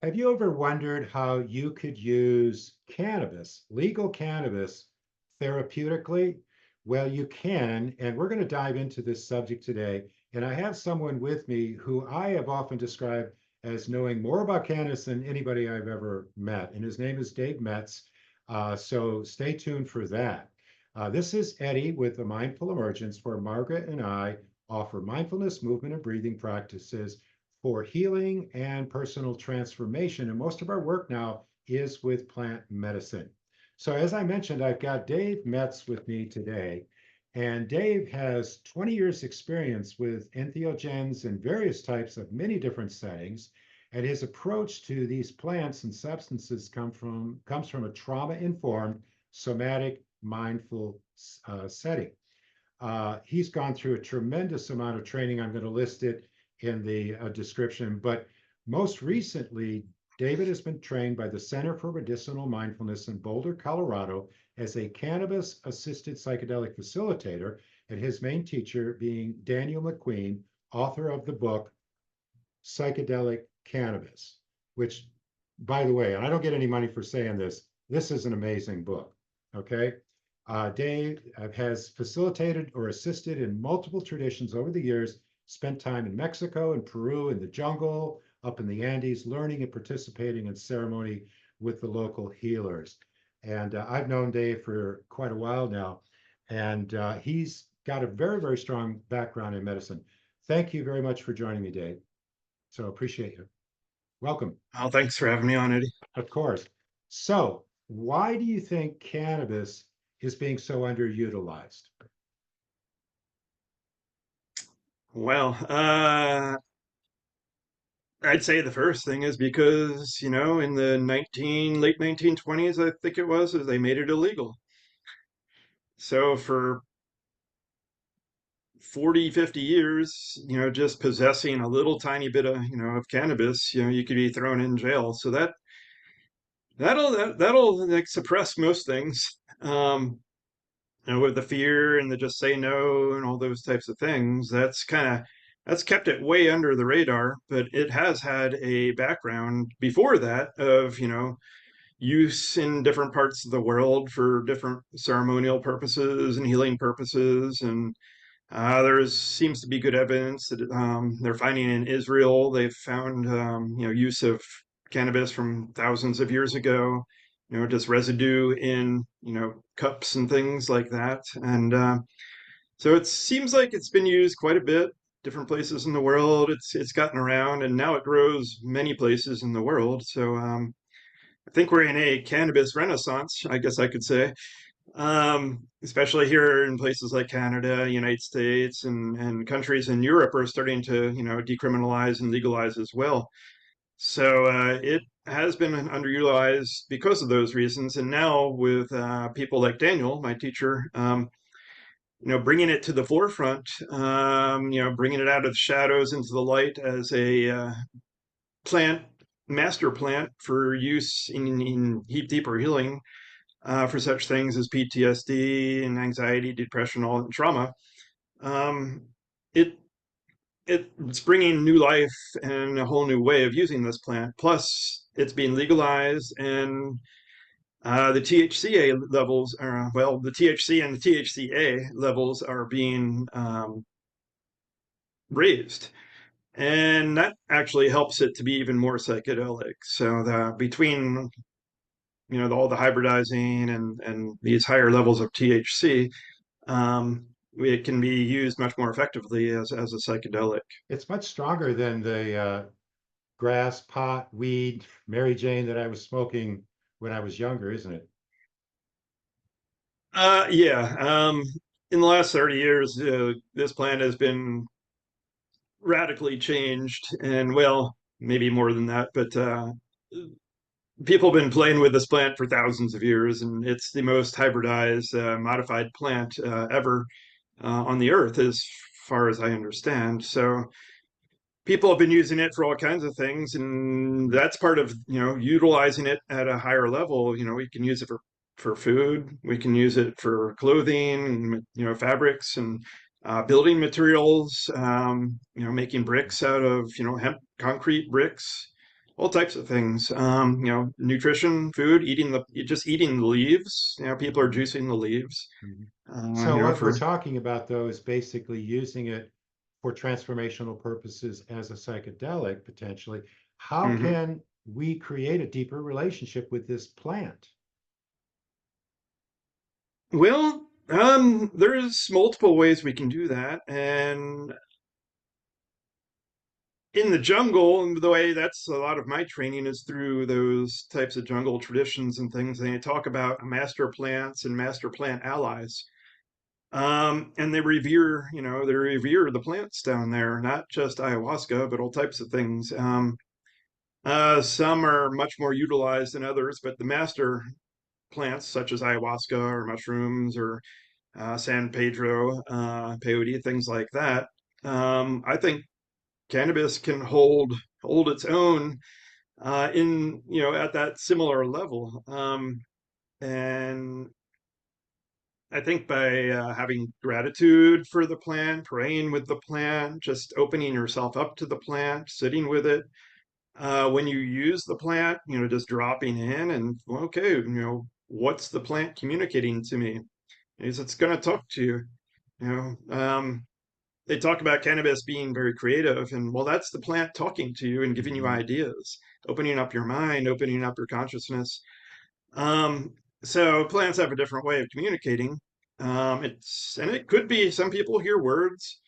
Have you ever wondered how you could use cannabis, legal cannabis, therapeutically? Well, you can, and we're going to dive into this subject today. And I have someone with me who I have often described as knowing more about cannabis than anybody I've ever met, and his name is Dave Metz. So stay tuned for that. This is Eddie with the Mindful Emergence, where Margaret and I offer mindfulness, movement, and breathing practices for healing and personal transformation. And most of our work now is with plant medicine. So, as I mentioned, I've got Dave Metz with me today. And Dave has 20 years experience with entheogens and various types of many different settings. And his approach to these plants and substances comes from a trauma-informed, somatic, mindful setting. He's gone through a tremendous amount of training. I'm going to list it in the description. But most recently, David has been trained by the Center for Medicinal Mindfulness in Boulder, Colorado, as a cannabis assisted psychedelic facilitator, and his main teacher being Daniel McQueen, author of the book Psychedelic Cannabis, which, by the way, and I don't get any money for saying this is an amazing book. Okay. Dave has facilitated or assisted in multiple traditions over the years, spent time in Mexico and Peru in the jungle, up in the Andes, learning and participating in ceremony with the local healers. And I've known Dave for quite a while now, and he's got a very, very strong background in medicine. Thank you very much for joining me, Dave. So appreciate you. Welcome, Oh, thanks for having me on, Eddie. of course. So, why do you think cannabis is being so underutilized? Well, I'd say the first thing is because, in the late 1920s, I think it was, is they made it illegal. So for 40, 50 years, just possessing a little tiny bit of cannabis, you could be thrown in jail. So that'll like suppress most things. With the fear and the just say no and all those types of things, that's kept it way under the radar. But it has had a background before that of use in different parts of the world for different ceremonial purposes and healing purposes. And there seems to be good evidence that they're finding in Israel. They've found use of cannabis from thousands of years ago. Just residue in cups and things like that. And so it seems like it's been used quite a bit, different places in the world. It's gotten around, and now it grows many places in the world. So I think we're in a cannabis renaissance, I guess I could say, especially here in places like Canada, United States, and countries in Europe are starting to, decriminalize and legalize as well. So it has been underutilized because of those reasons. And now with people like Daniel, my teacher, bringing it to the forefront, bringing it out of the shadows into the light as a plant, master plant for use in deeper healing for such things as PTSD and anxiety, depression, all and trauma. Um, it it's bringing new life and a whole new way of using this plant. Plus, it's being legalized, and the THCA levels are well, the THC and the THCA levels are being raised, and that actually helps it to be even more psychedelic. So between all the hybridizing and these higher levels of THC, it can be used much more effectively as a psychedelic. It's much stronger than the grass, pot, weed, Mary Jane that I was smoking when I was younger, isn't it? Yeah. In the last 30 years, this plant has been radically changed, and well, maybe more than that, but people have been playing with this plant for thousands of years, and it's the most hybridized, modified plant ever on the earth, as far as I understand. So people have been using it for all kinds of things, and that's part of utilizing it at a higher level. We can use it for food, we can use it for clothing, fabrics and building materials, making bricks out of hemp concrete bricks, all types of things. Nutrition, food, just eating the leaves. People are Mhm, juicing the leaves. mhm. So what we're For talking about though is basically using it for transformational purposes as a psychedelic potentially. How hmm can we create a deeper relationship with this plant? Well, there's multiple ways we can do that, and in the jungle, the way that's a lot of my training is through those types of jungle traditions and things. And they talk about master plants and master plant allies. And they revere the plants down there, not just ayahuasca, but all types of things. Some are much more utilized than others, but the master plants, such as ayahuasca or mushrooms or San Pedro, peyote, things like that. I think cannabis can hold its own in at that similar level. And I think by having gratitude for the plant, praying with the plant, just opening yourself up to the plant, sitting with it. When you use the plant, just dropping in and, well, okay, what's the plant communicating to me? Is it's going to talk to you? You know, they talk about cannabis being very creative, and well, that's the plant talking to you and giving you Mhm. ideas, opening up your mind, opening up your consciousness. Um, so plants have a different way of communicating. It could be some people hear words,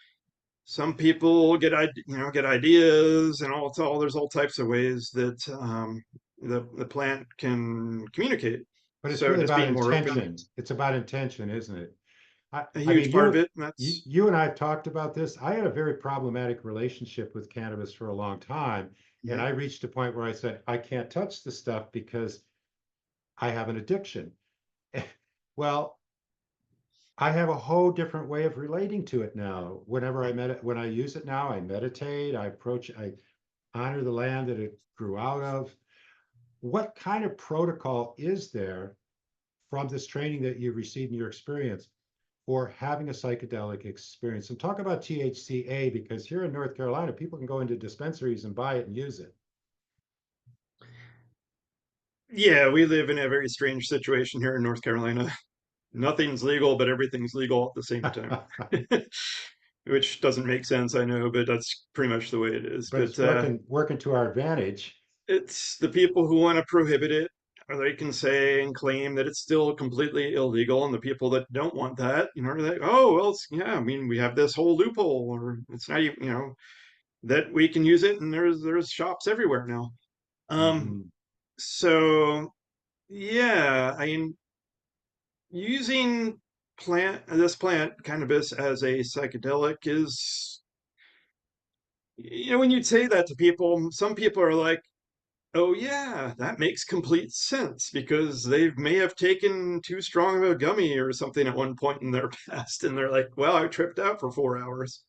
some people get ideas, and there's all types of ways that the plant can communicate. But it's So really just about being more open, intention. It's about intention, isn't it? a I huge mean, part of it. And that's you and I have talked about this. I had a very problematic relationship with cannabis for a long time, and mhm. I reached a point where I said, I can't touch this stuff because I have an addiction. Well, I have a whole different way of relating to it now. When I use it now, I meditate, I honor the land that it grew out of. What kind of protocol is there from this training that you've received in your experience for having a psychedelic experience? And talk about THCA because here in North Carolina, people can go into dispensaries and buy it and use it. Yeah, we live in a very strange situation here in North Carolina. Nothing's legal, but everything's legal at the same time. Which doesn't make sense, I know, but that's pretty much the way it is. But But it's working to our advantage. it's the people who want to prohibit it, or they can say and claim that it's still completely illegal, and the people that don't want that, are like, oh, well, yeah, I mean, we have this whole loophole, or it's not even, that we can use it, and there's shops everywhere now. Um, Mhm. so yeah, I mean, using this plant cannabis as a psychedelic is, when you say that to people, some people are like, oh yeah, that makes complete sense because they may have taken too strong of a gummy or something at one point in their past, and they're like, well, I tripped out for 4 hours.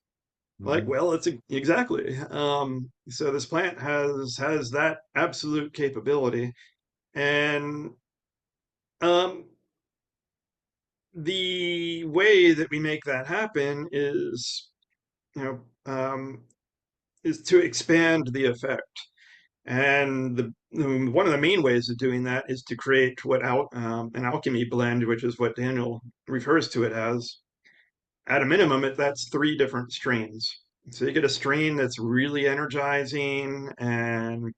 Like, Mhm. well, it's exactly. So this plant has that absolute capability, and um, the way that we make that happen you know, um, is to expand the effect. And one of the main ways of doing that is to create an alchemy blend, which is what Daniel refers to it as. At a minimum, that's 3 different strains. So you get a strain that's really energizing and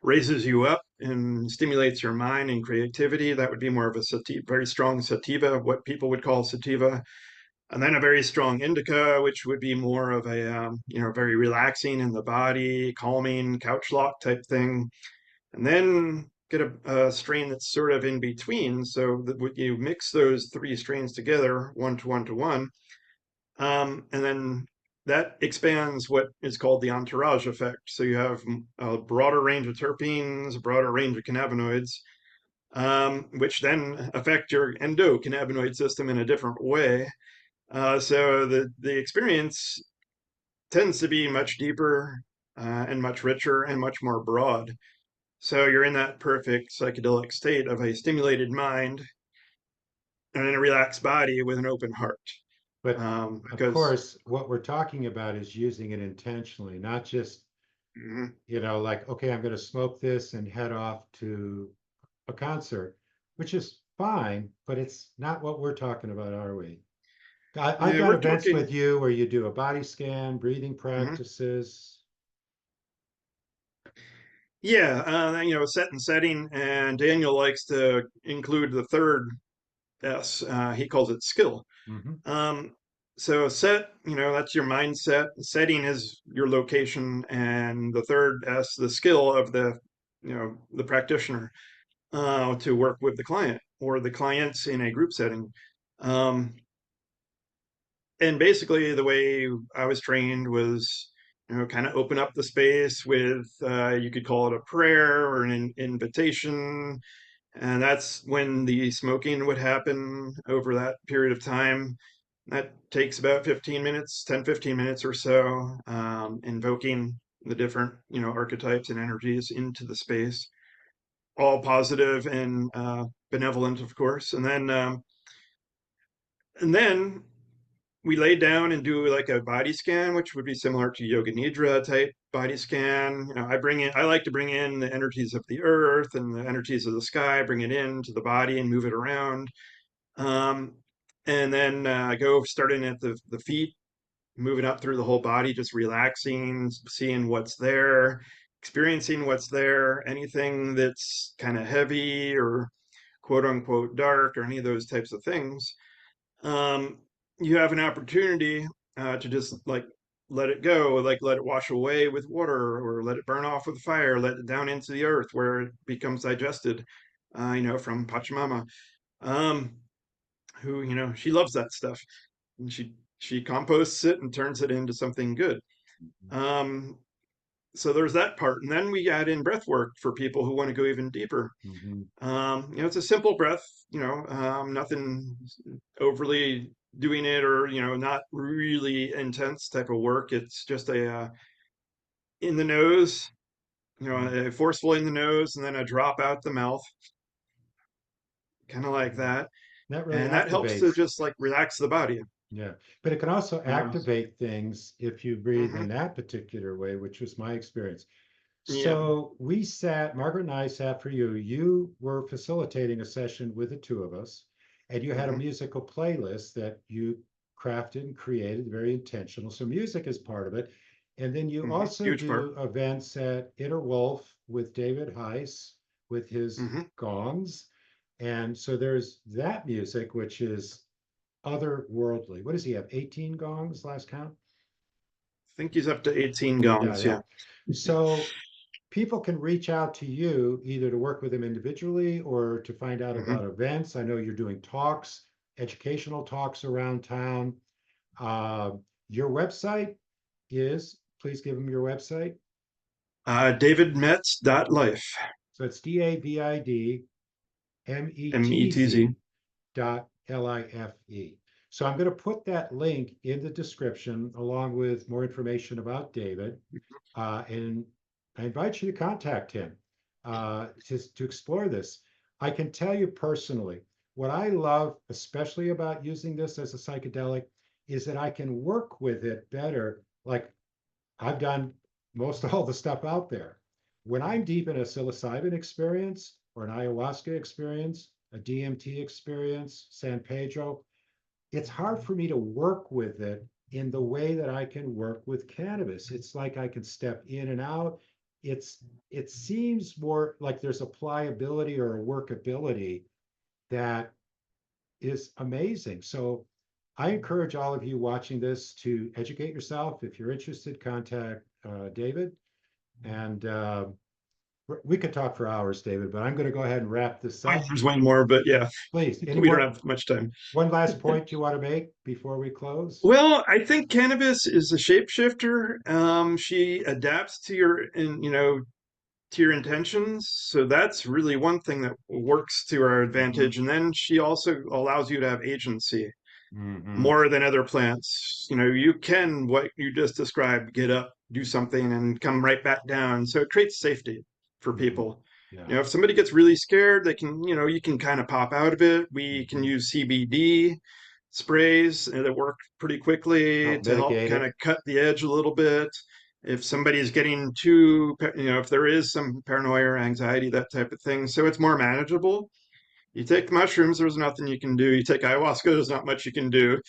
raises you up and stimulates your mind and creativity. That would be more of a sativa, very strong sativa, what people would call sativa. And then a very strong indica, which would be more of a very relaxing in the body, calming, couch lock type thing. And then get a strain that's sort of in between. So that you mix those 3 strains together, one to one to one, and then that expands what is called the entourage effect. So you have a broader range of terpenes, a broader range of cannabinoids, which then affect your endocannabinoid system in a different way. So the experience tends to be much deeper and much richer and much more broad. So you're in that perfect psychedelic state of a stimulated mind and in a relaxed body with an open heart. But of Because course, what we're talking about is using it intentionally, not just Mhm. Like, okay, I'm going to smoke this and head off to a concert, which is fine, but it's not what we're talking about, are we? I've Yeah, done we're events talking. with you where you do a body scan, breathing Mhm. practices. Yeah, set and setting, and Daniel likes to include the third S. He calls it skill. Hmm. Um, so set, that's your mindset. Setting is your location, and the third S, the skill of the practitioner to work with the client or the clients in a group setting. Um, and basically, the way I was trained was, kind of open up the space with, you could call it a prayer or an invitation, and that's when the smoking would happen over that period of time. That takes about 15 minutes, 10, 15 minutes or so, invoking the different, archetypes and energies into the space, all positive and benevolent, of course. And then we lay down and do like a body scan, which would be similar to yoga nidra type body scan. I like to bring in the energies of the earth and the energies of the sky, bring it into the body and move it around. Um, and then go starting at the feet, moving up through the whole body, just relaxing, seeing what's there, experiencing what's there, anything that's kind of heavy or quote unquote dark or any of those types of things. um, you have an opportunity to just like let it go, like let it wash away with water or let it burn off with fire, let it down into the earth where it becomes digested, from Pachamama, um, who, she loves that stuff, and she composts it and turns it into something good. Um, so there's that part. And then we add in breath work for people who want to go even deeper. Hmm. It's a simple breath, nothing overly doing it or, not really intense type of work. It's just in the nose, a forceful in the nose and then a drop out the mouth, kind of like that. That really And that helps to activates. just like relax the body. Yeah. But it can also Uh, activate things if you breathe in mhm. that particular way, which was my experience. Yeah. So Margaret and I sat for you. You were facilitating a session with the two of us, and you had a Hmm. musical playlist that you crafted and created, very intentional. So music is part of it. And then you Hmm. also Huge part. do events at Inner Wolf with David Heiss with his Hmm. gongs. And so there's that music, which is otherworldly. What does he have? 18 gongs last count? I think he's up to 18 Yeah, gongs. yeah. Yeah. So people can reach out to you either to work with them individually or to find out Hmm. about events. I know you're doing talks, educational talks around town. Uh, your website is, please give them your website. DavidMetz.life. So it's DAVID METZ. METZ.life. So I'm going to put that link in the description along with more information about David. And I invite you to contact him to explore this. I can tell you personally, what I love, especially about using this as a psychedelic, is that I can work with it better. Like I've done most all the stuff out there. When I'm deep in a psilocybin experience or an ayahuasca experience, a DMT experience, San Pedro, it's hard for me to work with it in the way that I can work with cannabis. It's like I can step in and out. It seems more like there's a pliability or a workability that is amazing. So I encourage all of you watching this to educate yourself. If you're interested, contact David. And we could talk for hours, David, but I'm going to go ahead and wrap this up. There's way more, but yeah, Please, any we don't more? have much time. One last point you want to make before we close? Well, I think cannabis is a shapeshifter. She adapts to to your intentions. So that's really one thing that works to our Mm-hmm. advantage. And then she also allows you to have agency Mm-hmm. more than other plants. You can, what you just described, get up, do something, and come right back down. So it creates safety for Mm-hmm. people. Yeah. If somebody gets really scared, they can, you can kind of pop out of it. We can Mm-hmm. use CBD sprays that work pretty quickly Help to help mitigate kind of it. cut the edge a little bit. if somebody's getting too, if there is some paranoia or anxiety, that type of thing, so it's more manageable. You take mushrooms, there's nothing you can do. You take ayahuasca, there's not much you can do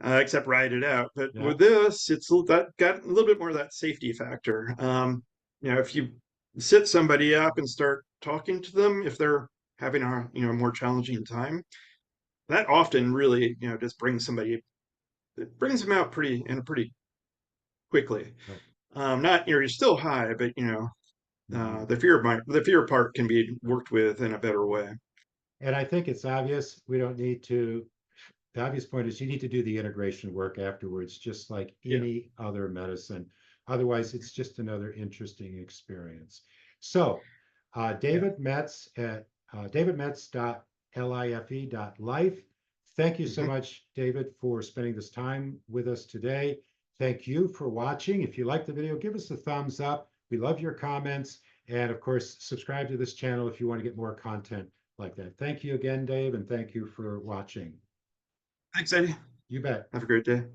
except ride it out. But Yeah. with this, it's that got a little bit more of that safety factor. If you sit somebody up and start talking to them, if they're having a more challenging time, that often really just brings somebody, it brings them out pretty quickly. Right. Not you're still high, but Mhm. the fear part can be worked with in a better way. And I think it's obvious we don't need to, the obvious point is you need to do the integration work afterwards, just like Yeah. any other medicine. Otherwise, it's just another interesting experience. So, Yeah. David Metz at davidmetz.life. Thank you so Hmm. much, David, for spending this time with us today. Thank you for watching. If you like the video, give us a thumbs up. We love your comments. And of course, subscribe to this channel if you want to get more content like that. Thank you again, Dave, and thank you for watching. Thanks, Eddie. You bet. Have a great day.